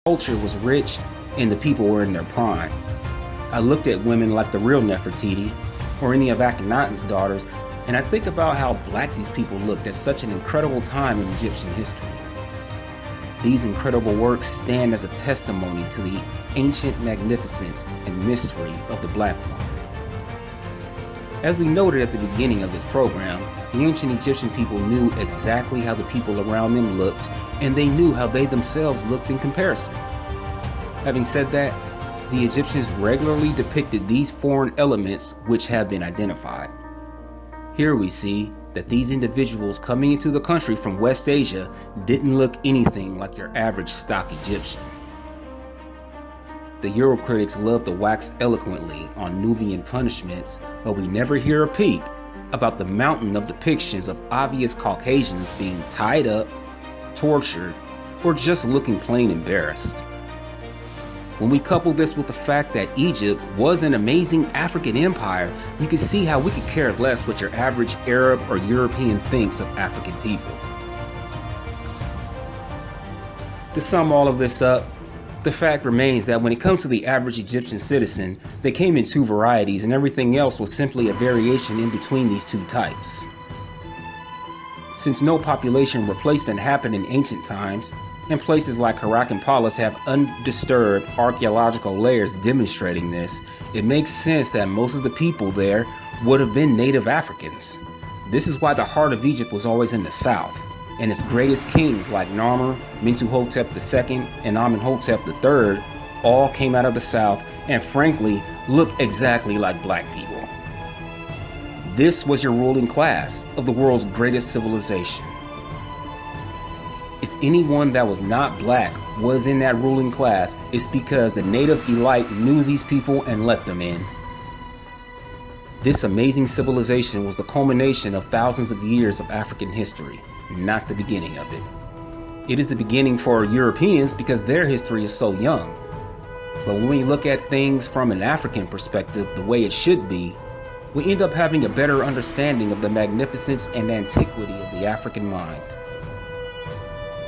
culture was rich and the people were in their prime. I looked at women like the real Nefertiti or any of Akhenaten's daughters, and I think about how black these people looked at such an incredible time in Egyptian history. These incredible works stand as a testimony to the ancient magnificence and mystery of the black woman. As we noted at the beginning of this program, the ancient Egyptian people knew exactly how the people around them looked, and they knew how they themselves looked in comparison. Having said that, the Egyptians regularly depicted these foreign elements which have been identified. Here we see that these individuals coming into the country from West Asia didn't look anything like your average stock Egyptian. The Eurocritics love to wax eloquently on Nubian punishments, but we never hear a peep about the mountain of depictions of obvious Caucasians being tied up, tortured, or just looking plain embarrassed. When we couple this with the fact that Egypt was an amazing African empire, you can see how we could care less what your average Arab or European thinks of African people. To sum all of this up, the fact remains that when it comes to the average Egyptian citizen, they came in two varieties and everything else was simply a variation in between these two types. Since no population replacement happened in ancient times, and places like Heracleopolis have undisturbed archaeological layers demonstrating this, it makes sense that most of the people there would have been native Africans. This is why the heart of Egypt was always in the south, and its greatest kings like Narmer, Mentuhotep II, and Amenhotep III all came out of the south and frankly looked exactly like black people. This was your ruling class of the world's greatest civilization. If anyone that was not black was in that ruling class, it's because the native elite knew these people and let them in. This amazing civilization was the culmination of thousands of years of African history, not the beginning of it. It is the beginning for Europeans because their history is so young. But when we look at things from an African perspective, the way it should be, we end up having a better understanding of the magnificence and antiquity of the African mind.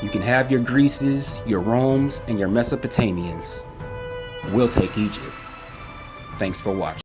You can have your Greeces, your Romes, and your Mesopotamians. We'll take Egypt. Thanks for watching.